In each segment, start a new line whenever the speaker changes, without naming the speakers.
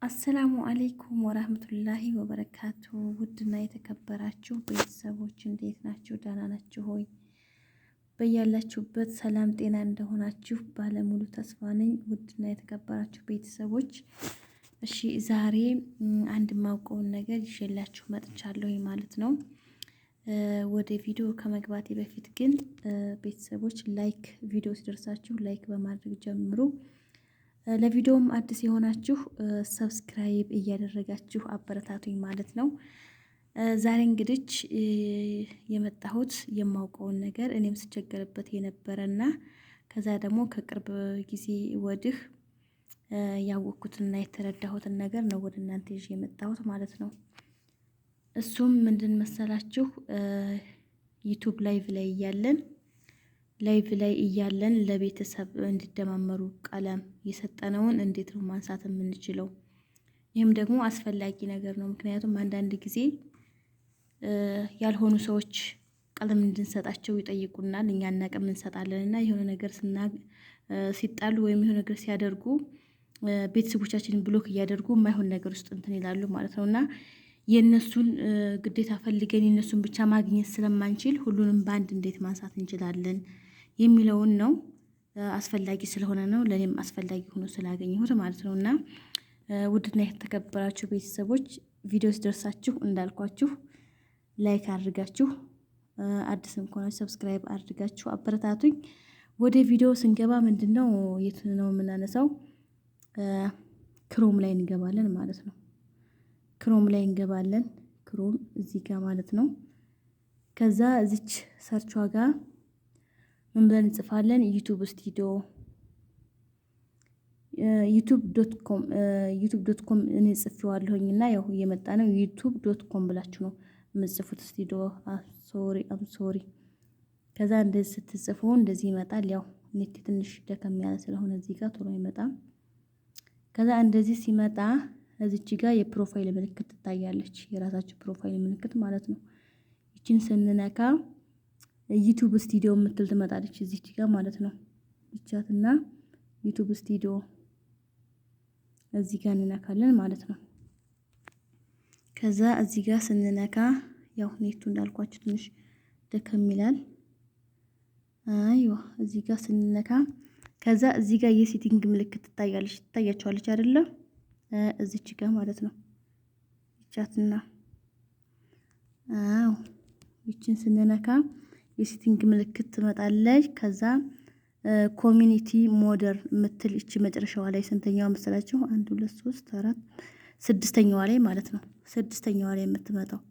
አሰላሙ አለይኩም ወራህመቱላሂ ወበረካቱ። ውድና የተከበራችሁ ቤተሰቦች እንዴት ናችሁ? ደህና ናችሁ ሆይ? በያላችሁበት ሰላም ጤና እንደሆናችሁ ባለሙሉ ተስፋ ነኝ። ውድና የተከበራችሁ ቤተሰቦች እሺ፣ ዛሬ አንድ ማውቀውን ነገር ይዤላችሁ መጥቻለሁ ማለት ነው። ወደ ቪዲዮ ከመግባቴ በፊት ግን ቤተሰቦች ቪዲዮ ሲደርሳችሁ ላይክ በማድረግ ጀምሩ። ለቪዲዮም አዲስ የሆናችሁ ሰብስክራይብ እያደረጋችሁ አበረታቱኝ ማለት ነው። ዛሬ እንግዲህ የመጣሁት የማውቀውን ነገር እኔም ስቸገርበት የነበረና ከዛ ደግሞ ከቅርብ ጊዜ ወዲህ ያወቅኩትና የተረዳሁትን ነገር ነው ወደ እናንተ ይዤ የመጣሁት ማለት ነው። እሱም ምንድን መሰላችሁ? ዩቲዩብ ላይቭ ላይ እያለን ለቤተሰብ እንዲደማመሩ ቀለም የሰጠነውን እንዴት ነው ማንሳት የምንችለው? ይህም ደግሞ አስፈላጊ ነገር ነው። ምክንያቱም አንዳንድ ጊዜ ያልሆኑ ሰዎች ቀለም እንድንሰጣቸው ይጠይቁናል። እኛ አናውቅም እንሰጣለን እና የሆነ ነገር ሲጣሉ ወይም የሆነ ነገር ሲያደርጉ ቤተሰቦቻችንን ብሎክ እያደርጉ የማይሆን ነገር ውስጥ እንትን ይላሉ ማለት ነው እና የእነሱን ግዴታ ፈልገን የእነሱን ብቻ ማግኘት ስለማንችል ሁሉንም በአንድ እንዴት ማንሳት እንችላለን የሚለውን ነው። አስፈላጊ ስለሆነ ነው፣ ለኔም አስፈላጊ ሆኖ ስላገኘሁት ማለት ነው። እና ውድና የተከበራችሁ ቤተሰቦች ቪዲዮ ሲደርሳችሁ እንዳልኳችሁ ላይክ አድርጋችሁ አዲስም ከሆናችሁ ሰብስክራይብ አድርጋችሁ አበረታቱኝ። ወደ ቪዲዮ ስንገባ ምንድነው የት ነው የምናነሳው? ክሮም ላይ እንገባለን ማለት ነው። ክሮም ላይ እንገባለን። ክሮም እዚህ ጋር ማለት ነው። ከዛ እዚች ሰርቿ ጋር ምን ብለን እንጽፋለን? youtube.com እኔ ጽፌዋለሁኝ እና ያው እየመጣ ነው። youtube.com ብላችሁ ነው የምጽፉት። ስቱዲዮ ሶሪ። ከዛ እንደዚህ ስትጽፉ እንደዚህ ይመጣል። ያው ኔት ትንሽ ደከም ያለ ስለሆነ እዚህ ጋር ቶሎ አይመጣም። ከዛ እንደዚህ ሲመጣ እዚች ጋር የፕሮፋይል ምልክት ትታያለች። የራሳችሁ ፕሮፋይል ምልክት ማለት ነው። ይቺን ስንነካ ዩቲዩብ ስቱዲዮ የምትል ትመጣለች እዚች ጋር ማለት ነው። ብቻትና ዩቲዩብ ስቱዲዮ እዚህ ጋር እንነካለን ማለት ነው። ከዛ እዚህ ጋር ስንነካ ያው ኔቱ እንዳልኳችሁ ትንሽ ደከም ይላል። አይዋ እዚህ ጋር ስንነካ ከዛ እዚህ ጋር የሴቲንግ ምልክት ትታያችኋለች አይደለ? እዚች ጋር ማለት ነው። ይቻትና ይችን ስንነካ የሴቲንግ ምልክት ትመጣለች። ከዛ ኮሚኒቲ ሞደር ምትል እቺ መጨረሻዋ ላይ ስንተኛው መሰላችሁ? 1 2 3 4 6ኛዋ ላይ ማለት ነው። 6ኛዋ ላይ የምትመጣው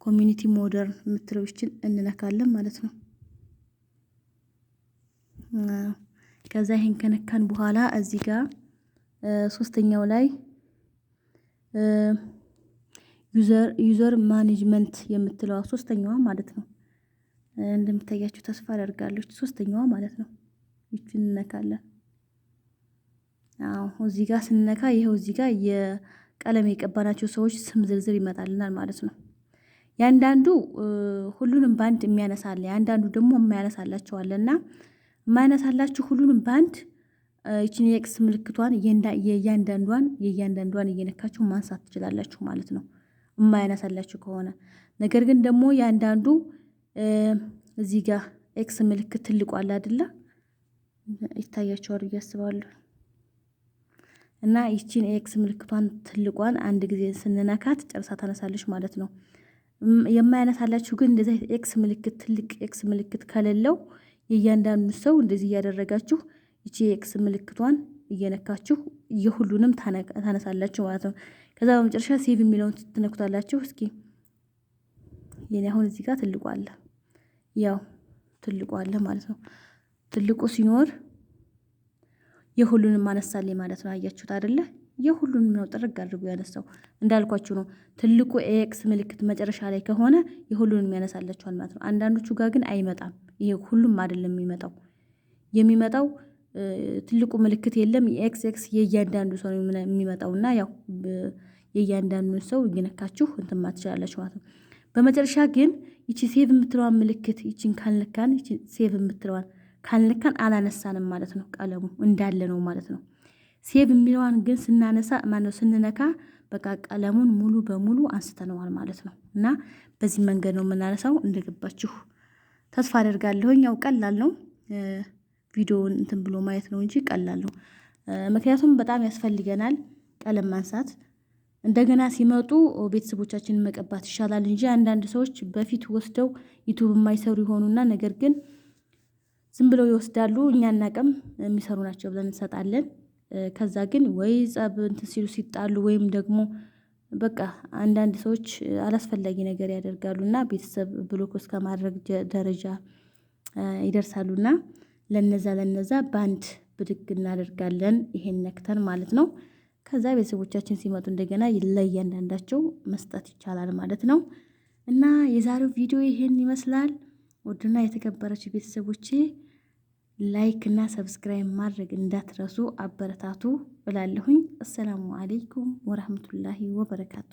ኮሚኒቲ ሞደር ምትለው እቺን እንነካለን ማለት ነው። ከዛ ይሄን ከነካን በኋላ እዚህ ጋር 3ኛው ላይ ዩዘር ማኔጅመንት የምትለው 3ኛዋ ማለት ነው። እንደምታያችሁ ተስፋ አደርጋለሁ። 3ኛዋ ማለት ነው። ይችን እንነካለን። እዚህ ጋር ስንነካ ይሄው እዚህ ጋር የቀለም የቀባናቸው ሰዎች ስም ዝርዝር ይመጣልናል ማለት ነው። ያንዳንዱ ሁሉንም ባንድ የሚያነሳል፣ ያንዳንዱ ደግሞ የማያነሳላችሁ አለና የማያነሳላችሁ ሁሉንም ባንድ ይችን የኤክስ ምልክቷን የእያንዳንዷን እየነካችሁ ማንሳት ትችላላችሁ ማለት ነው። የማያነሳላችሁ ከሆነ ነገር ግን ደግሞ ያንዳንዱ እዚህ ጋር ኤክስ ምልክት ትልቁ አለ አይደለ? ይታያችኋል ብዬ አስባለሁ። እና ይቺን ኤክስ ምልክቷን ትልቋን አንድ ጊዜ ስንነካት ጨርሳ ታነሳለች ማለት ነው። የማያነሳላችሁ ግን እንደዚህ ኤክስ ምልክት ትልቅ ኤክስ ምልክት ከሌለው የእያንዳንዱ ሰው እንደዚህ እያደረጋችሁ ይቺ ኤክስ ምልክቷን እየነካችሁ የሁሉንም ታነሳላችሁ ማለት ነው። ከዛ በመጨረሻ ሴቭ የሚለውን ትነኩታላችሁ። እስኪ የኔ አሁን እዚህ ጋር ትልቁ አለ፣ ያው ትልቁ አለ ማለት ነው። ትልቁ ሲኖር የሁሉንም አነሳልኝ ማለት ነው። አያችሁት አይደለ? የሁሉንም ነው ጥርግ አድርጎ ያነሳው። እንዳልኳችሁ ነው። ትልቁ ኤክስ ምልክት መጨረሻ ላይ ከሆነ የሁሉንም ያነሳላችኋል ማለት ነው። አንዳንዶቹ ጋር ግን አይመጣም። ይሄ ሁሉም አይደለም የሚመጣው ትልቁ ምልክት የለም። የኤክስ የእያንዳንዱ ሰው የሚመጣውና ያው የእያንዳንዱን ሰው እየነካችሁ እንትን ማለት ትችላላችሁ ማለት ነው። በመጨረሻ ግን ይቺ ሴቭ የምትለዋን ምልክት ይቺን ካልነካን ሴቭ የምትለዋን ካልነካን አላነሳንም ማለት ነው። ቀለሙ እንዳለ ነው ማለት ነው። ሴቭ የሚለዋን ግን ስናነሳ ማነው ስንነካ በቃ ቀለሙን ሙሉ በሙሉ አንስተነዋል ማለት ነው። እና በዚህ መንገድ ነው የምናነሳው። እንደገባችሁ ተስፋ አደርጋለሁኝ። ያው ቀላል ነው፣ ቪዲዮውን እንትን ብሎ ማየት ነው እንጂ ቀላል ነው። ምክንያቱም በጣም ያስፈልገናል ቀለም ማንሳት። እንደገና ሲመጡ ቤተሰቦቻችንን መቀባት ይሻላል እንጂ አንዳንድ ሰዎች በፊት ወስደው ዩቲዩብ የማይሰሩ ይሆኑና ነገር ግን ዝም ብለው ይወስዳሉ። እኛ እናቅም የሚሰሩ ናቸው ብለን እንሰጣለን። ከዛ ግን ወይ ጸብ እንትን ሲሉ ሲጣሉ ወይም ደግሞ በቃ አንዳንድ ሰዎች አላስፈላጊ ነገር ያደርጋሉና ቤተሰብ ብሎክ እስከ ማድረግ ደረጃ ይደርሳሉና ለነዛ ባንድ ብድግ እናደርጋለን፣ ይሄን ነክተን ማለት ነው። ከዛ ቤተሰቦቻችን ሲመጡ እንደገና ለእያንዳንዳቸው መስጠት ይቻላል ማለት ነው። እና የዛሬው ቪዲዮ ይሄን ይመስላል። ውድና የተከበራችሁ ቤተሰቦቼ ላይክ እና ሰብስክራይብ ማድረግ እንዳትረሱ፣ አበረታቱ እላለሁኝ። አሰላሙ አለይኩም ወራህመቱላሂ ወበረካቱ።